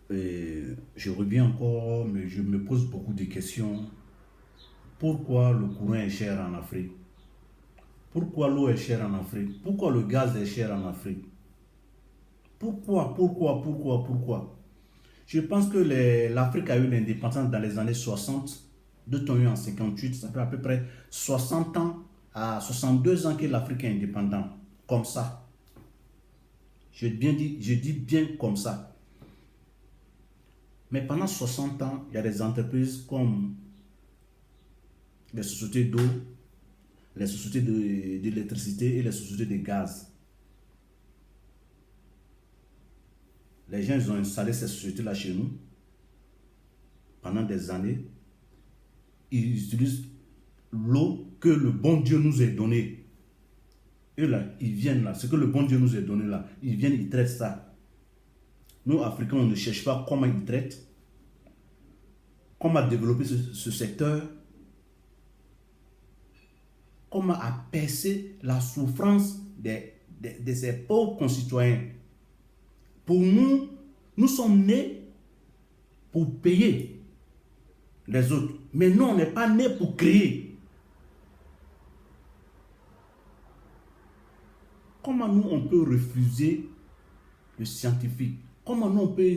Je reviens encore, mais je me pose beaucoup de questions. Pourquoi le courant est cher en Afrique? Pourquoi l'eau est chère en Afrique? Pourquoi le gaz est cher en Afrique? Pourquoi? Je pense que l'Afrique a eu l'indépendance dans les années 60. D'autres ont eu en 58. Ça fait à peu près 60 ans à 62 ans que l'Afrique est indépendante. Comme ça. Je dis bien comme ça. Mais pendant 60 ans, il y a des entreprises comme les sociétés d'eau, les sociétés d'électricité et les sociétés de gaz. Les gens ils ont installé ces sociétés-là chez nous pendant des années. Ils utilisent l'eau que le bon Dieu nous a donnée. Et là, ils viennent là, ce que le bon Dieu nous a donné là, ils viennent, ils traitent ça. Nous, Africains, on ne cherche pas comment ils traitent, comment développer ce secteur, comment apaiser la souffrance de ces pauvres concitoyens. Pour nous, nous sommes nés pour payer les autres. Mais nous, on n'est pas nés pour créer. Comment nous, on peut refuser le scientifique? Comment nous, on peut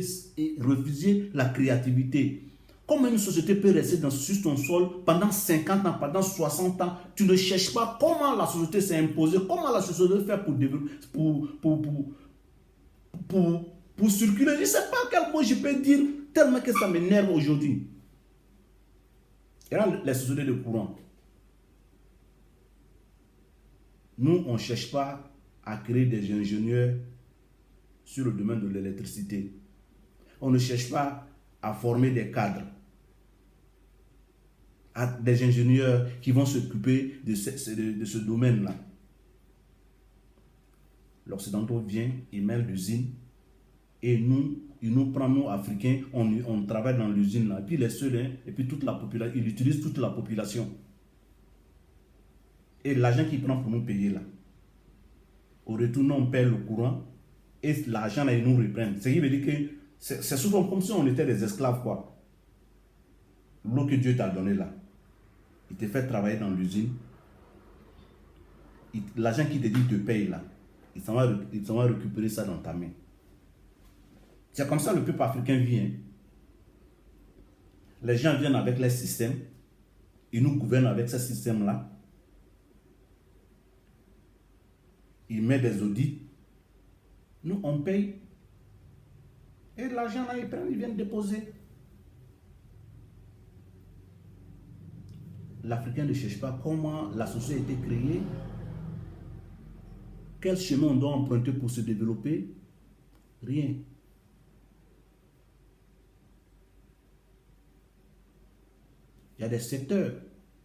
refuser la créativité? Comment une société peut rester sur son sol pendant 50 ans, pendant 60 ans? Tu ne cherches pas comment la société s'est imposée, comment la société fait pour circuler. Je ne sais pas quel mot je peux dire, tellement que ça m'énerve aujourd'hui. Et là, les sociétés de courant. Nous, on ne cherche pas à créer des ingénieurs sur le domaine de l'électricité. On ne cherche pas à former des cadres, des ingénieurs qui vont s'occuper de ce domaine-là. L'Occidental vient, il met l'usine, et il nous prend, nous, Africains, on travaille dans l'usine là, puis les seuls, hein, et puis toute la population, il utilise toute la population. Et l'argent qu'il prend pour nous payer là, au retour, nous, on paie le courant, et l'argent là, ils nous reprennent. Ce qui veut dire que c'est souvent comme si on était des esclaves, quoi. L'eau que Dieu t'a donné là, il te fait travailler dans l'usine, l'argent qu'il te dit te paye là, il s'en va récupérer ça dans ta main. C'est comme ça que le peuple africain vient. Les gens viennent avec leur système, ils nous gouvernent avec ce système-là, ils mettent des audits, nous on paye, et l'argent là, ils prennent, ils viennent déposer. L'Africain ne cherche pas comment la société a été créée, quel chemin on doit emprunter pour se développer, rien. Il y a des secteurs,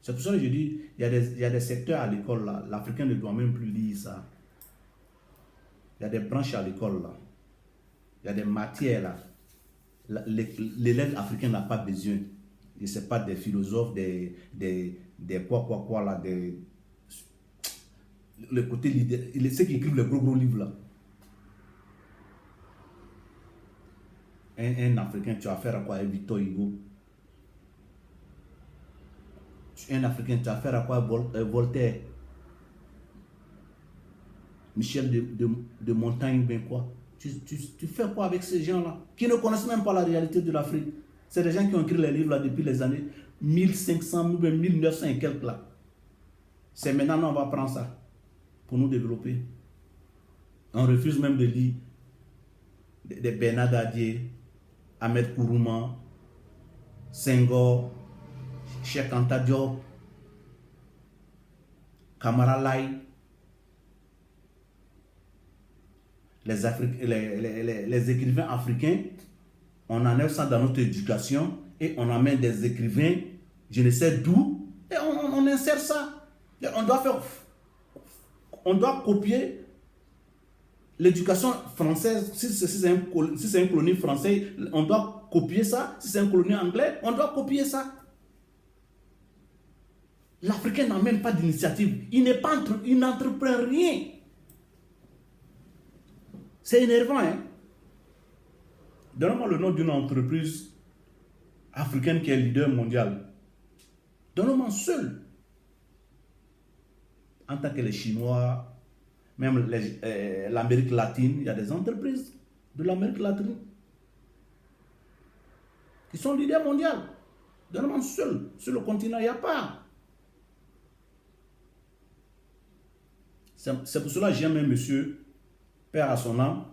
c'est pour ça que je dis, il y a des secteurs à l'école là, l'Africain ne doit même plus lire ça. Il y a des branches à l'école là, il y a des matières là. L'élève africain n'a pas besoin, je ne sais pas, des philosophes, des quoi là, le côté leader, ceux qui écrivent les gros livres là. Un Africain, tu as affaire à quoi avec Victor Hugo? Un Africain, tu as affaire à quoi avec Voltaire? Michel de Montaigne, ben quoi? Tu fais quoi avec ces gens-là qui ne connaissent même pas la réalité de l'Afrique? C'est des gens qui ont écrit les livres là depuis les années 1500, 1900 et quelques là. C'est maintenant qu'on va prendre ça pour nous développer. On refuse même de lire des Bernard Dadier, Ahmed Kourouma, Senghor, Cheikh Anta Diop, Kamara Lai. Les écrivains africains, on enlève ça dans notre éducation et on amène des écrivains, je ne sais d'où, et on insère ça. Et on doit copier l'éducation française. Si c'est un colonie français, on doit copier ça. Si c'est un colonie anglais, on doit copier ça. L'Africain n'a même pas d'initiative. Il n'entreprend rien. C'est énervant, hein? Donne-moi le nom d'une entreprise africaine qui est leader mondial. Donne-moi seul. En tant que les Chinois, même l'Amérique latine, il y a des entreprises de l'Amérique latine qui sont leaders mondiaux. Donne-moi seul. Sur le continent, il n'y a pas. C'est pour cela que j'aime un monsieur, père à son âme,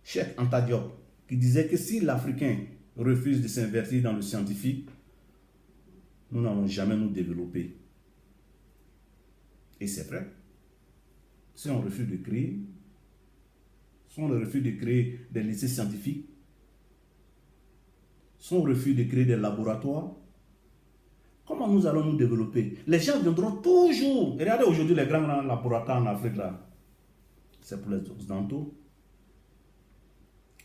Cheikh Anta Diop, qui disait que si l'Africain refuse de s'invertir dans le scientifique, nous n'allons jamais nous développer. Et c'est vrai. Si on refuse de créer, si on refuse de créer des lycées scientifiques, si on refuse de créer des laboratoires, comment nous allons nous développer? Les gens viendront toujours. Regardez aujourd'hui les grands laboratoires en Afrique là. C'est pour les Occidentaux.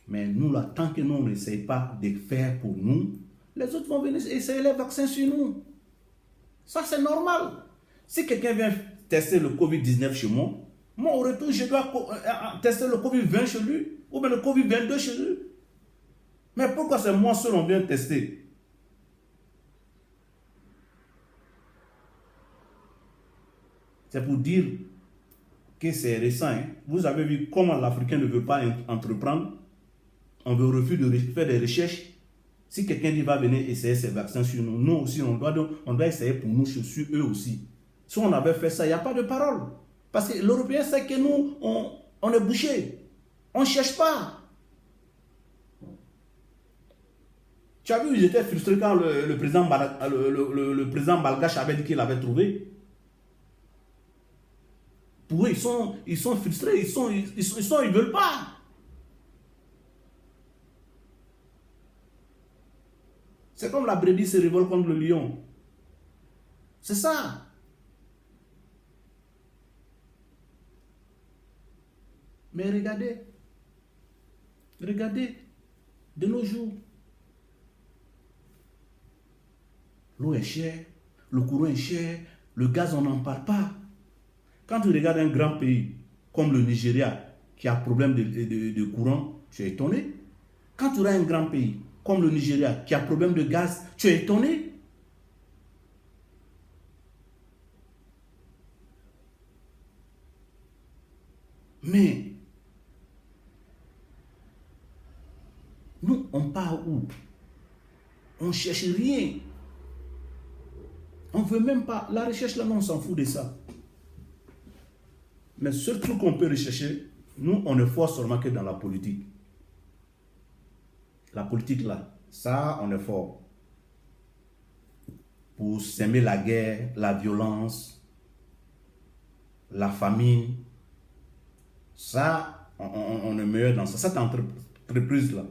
Mais nous là, tant que nous on n'essaye pas de faire pour nous, les autres vont venir essayer les vaccins sur nous. Ça c'est normal. Si quelqu'un vient tester le Covid-19 chez moi, moi au retour je dois tester le Covid-20 chez lui, ou bien le Covid-22 chez lui. Mais pourquoi c'est moi seul on vient tester? C'est pour dire que c'est récent. Hein. Vous avez vu comment l'Africain ne veut pas entreprendre. On veut refuser de faire des recherches. Si quelqu'un dit va venir essayer ces vaccins sur nous, nous aussi, on doit essayer pour nous, sur eux aussi. Si on avait fait ça, il n'y a pas de parole. Parce que l'Européen sait que nous, on est bouchés. On ne cherche pas. Tu as vu, ils étaient frustrés quand le président Malgache avait dit qu'il avait trouvé. Pour eux, ils sont frustrés, ils veulent pas. C'est comme la brebis se révolte contre le lion. C'est ça. Mais regardez, de nos jours, l'eau est chère, le courant est cher, le gaz on n'en parle pas. Quand tu regardes un grand pays comme le Nigeria qui a problème de courant, tu es étonné. Quand tu as un grand pays comme le Nigeria qui a problème de gaz, tu es étonné. Mais nous, on part où? On ne cherche rien. On ne veut même pas. La recherche, là, on s'en fout de ça. Mais ce truc qu'on peut rechercher, nous, on ne force seulement que dans la politique. La politique, là, ça, on est fort. Pour s'aimer la guerre, la violence, la famine, ça, on est meilleur dans ça. Cette entreprise-là,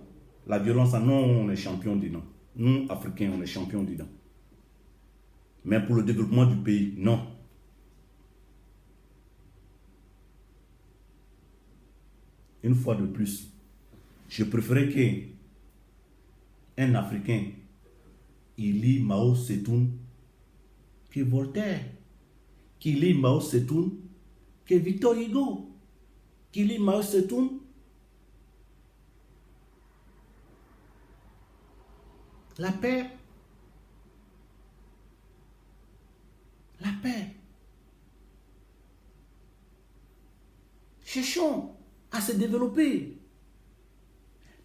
la violence, nous, on est champion dedans. Nous, Africains, on est champion dedans. Mais pour le développement du pays, non. Une fois de plus, je préférais qu'un Africain, il lit Mao Tse-tung que Voltaire, qu'il lit Mao Tse-tung que Victor Hugo, qu'il lit Mao Tse-tung. La paix. La paix. Cherchons à se développer.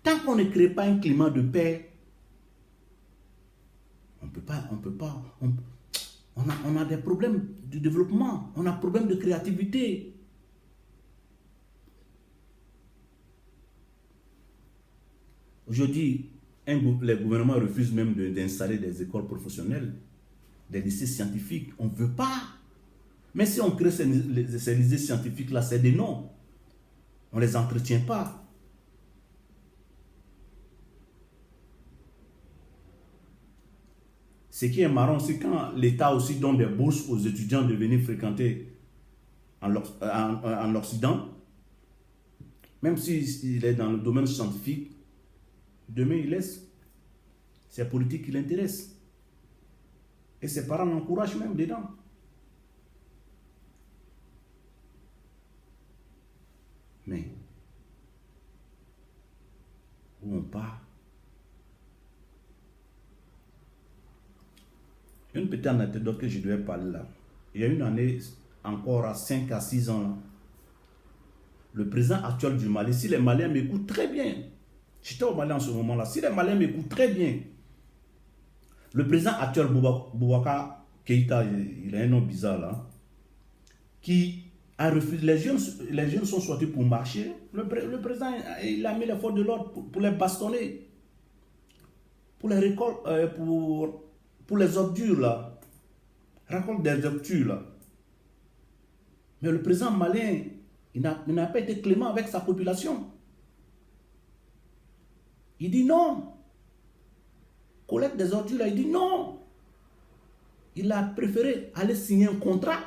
Tant qu'on ne crée pas un climat de paix, on a des problèmes de développement, on a des problèmes de créativité. Aujourd'hui, les gouvernements refusent même d'installer des écoles professionnelles, des lycées scientifiques. On ne veut pas. Mais si on crée ces lycées scientifiques-là, c'est des noms. On ne les entretient pas. Ce qui est marrant, c'est quand l'État aussi donne des bourses aux étudiants de venir fréquenter en Occident, même s'il est dans le domaine scientifique, demain il laisse. C'est la politique qui l'intéresse. Et ses parents l'encouragent même dedans. Mais où on part, Une petite anecdote que je devais parler là. Il y a une année, encore à 5 à 6 ans, là, le président actuel du Mali, si les Maliens m'écoutent très bien, j'étais au Mali en ce moment-là, si les Maliens m'écoutent très bien, le président actuel Boubacar Keïta, il a un nom bizarre là, qui a refusé, les jeunes sont sortis pour marcher, le président il a mis les forces de l'ordre pour les bastonner, pour les récoltes, pour les ordures là, récolte des ordures là. Mais le président malien, il n'a pas été clément avec sa population. Il dit non. Collecte des ordures là, il dit non. Il a préféré aller signer un contrat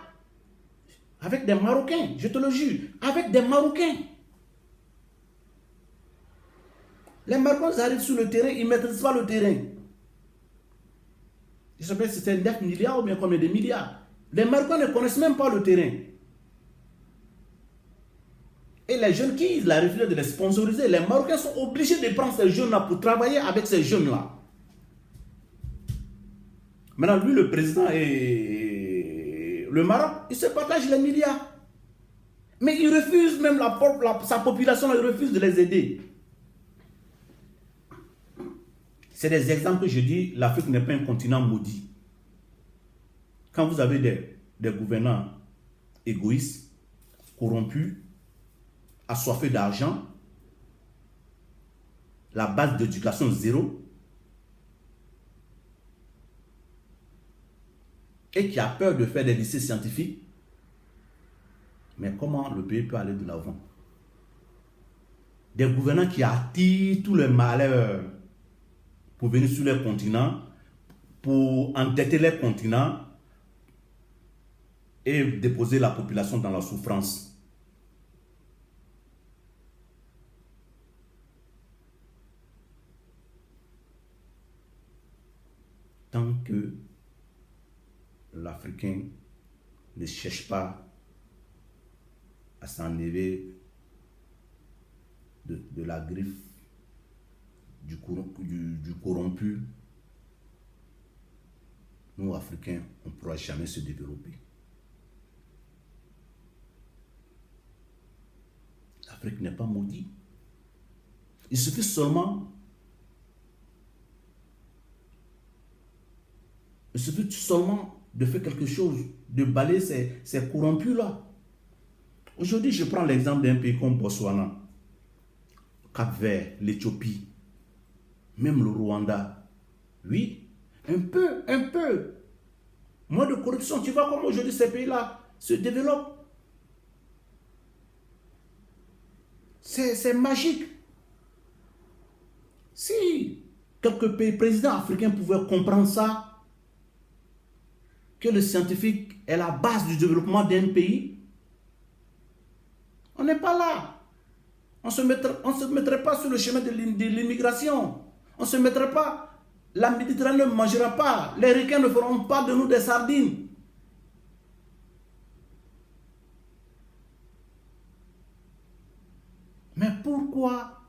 avec des Marocains, je te le jure, avec des Marocains. Les Marocains arrivent sur le terrain, ils ne maîtrisent pas le terrain. Je ne sais pas si c'était 9 milliards ou bien combien de milliards. Les Marocains ne connaissent même pas le terrain. Et les jeunes qui il a refusé de les sponsoriser, les Marocains sont obligés de prendre ces jeunes-là pour travailler avec ces jeunes-là. Maintenant, lui, le président et le Maroc, ils se partagent les milliards. Mais ils refusent même sa population, ils refusent de les aider. C'est des exemples que je dis, l'Afrique n'est pas un continent maudit. Quand vous avez des gouvernants égoïstes, corrompus, assoiffés d'argent, la base d'éducation zéro, et qui a peur de faire des lycées scientifiques, mais comment le pays peut aller de l'avant? Des gouvernants qui attirent tous les malheurs pour venir sur les continents, pour endetter les continents et déposer la population dans la souffrance. Tant que l'Africain ne cherche pas à s'enlever de la griffe du corrompu, nous, Africains, on ne pourra jamais se développer. L'Afrique n'est pas maudite. Il suffit seulement de faire quelque chose, de balayer ces corrompus-là. Aujourd'hui, je prends l'exemple d'un pays comme Botswana, Cap-Vert, l'Éthiopie, même le Rwanda. Oui, un peu. Moins de corruption. Tu vois comment aujourd'hui ces pays-là se développent. C'est magique. Si quelques pays, présidents africains pouvaient comprendre ça, que le scientifique est la base du développement d'un pays, on n'est pas là. On ne se mettrait pas sur le chemin de l'immigration. On ne se mettrait pas. La Méditerranée ne mangera pas. Les requins ne feront pas de nous des sardines. Mais pourquoi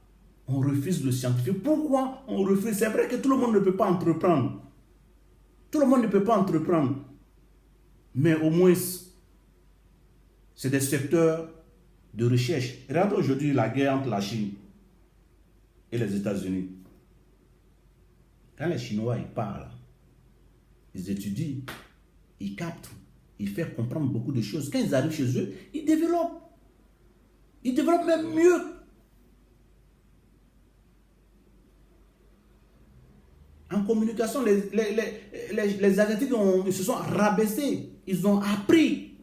on refuse le scientifique? Pourquoi on refuse? C'est vrai que tout le monde ne peut pas entreprendre. Tout le monde ne peut pas entreprendre. Mais au moins, c'est des secteurs de recherche. Regardez aujourd'hui la guerre entre la Chine et les États-Unis. Quand les Chinois ils parlent, ils étudient, ils captent, ils font comprendre beaucoup de choses. Quand ils arrivent chez eux, ils développent. Ils développent même mieux. En communication, les Asiatiques ils se sont rabaissés. Ils ont appris.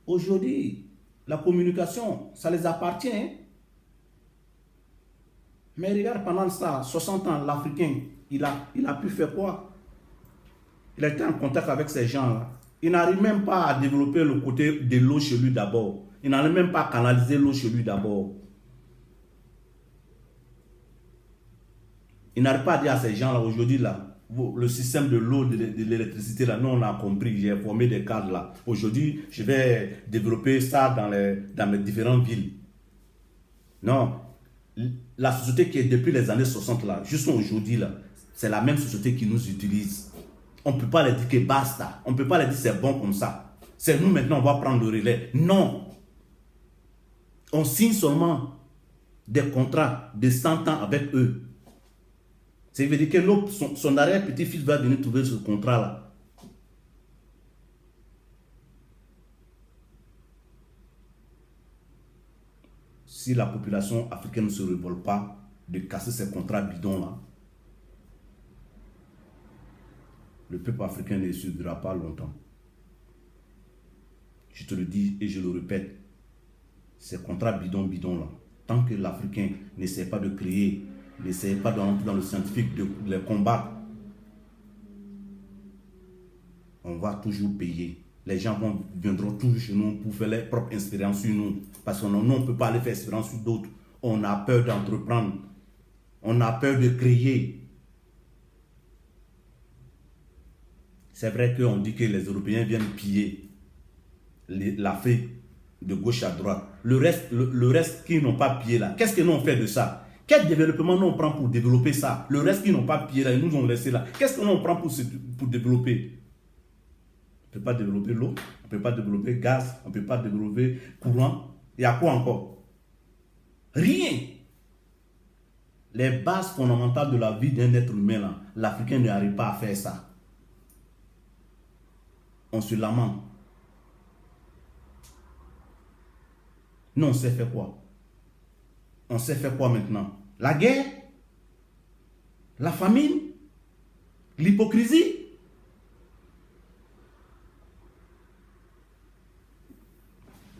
Aujourd'hui, la communication, ça les appartient. Hein? Mais regarde, pendant ça, 60 ans, l'Africain, il a pu faire quoi? Il a été en contact avec ces gens-là. Il n'arrive même pas à développer le côté de l'eau chez lui d'abord. Il n'arrive même pas à canaliser l'eau chez lui d'abord. Il n'arrive pas à dire à ces gens-là, aujourd'hui, là, le système de l'eau, de l'électricité, là, nous, on a compris, j'ai formé des cadres, là. Aujourd'hui, je vais développer ça dans mes différentes villes. Non. La société qui est depuis les années 60, là, jusqu'à aujourd'hui, là, c'est la même société qui nous utilise. On ne peut pas leur dire que basta. On ne peut pas leur dire c'est bon comme ça. C'est nous maintenant, on va prendre le relais. Non. On signe seulement des contrats de 100 ans avec eux. Ça veut dire que son arrière-petit-fils va venir trouver ce contrat-là. Si la population africaine ne se révolte pas de casser ces contrats bidons-là, le peuple africain ne survivra pas longtemps. Je te le dis et je le répète, ces contrats bidons-là, tant que l'Africain n'essaie pas de créer, n'essaie pas d'entrer dans le scientifique, de les combattre, on va toujours payer. Les gens viendront toujours chez nous pour faire leur propre expérience sur nous. Parce qu'on ne peut pas aller faire expérience sur d'autres. On a peur d'entreprendre. On a peur de créer. C'est vrai qu'on dit que les Européens viennent piller l'Afrique de gauche à droite. Le reste qui n'ont pas pillé là, qu'est-ce que nous on fait de ça? Quel développement nous on prend pour développer ça? Le reste qui n'ont pas pillé là, ils nous ont laissé là. Qu'est-ce que nous on prend pour développer? On ne peut pas développer l'eau, on ne peut pas développer le gaz, on ne peut pas développer courant. Il y a quoi encore? Rien. Les bases fondamentales de la vie d'un être humain là, l'Africain n'arrive pas à faire ça. On se lamente. Nous, on sait faire quoi? On sait faire quoi maintenant? La guerre? La famine? L'hypocrisie?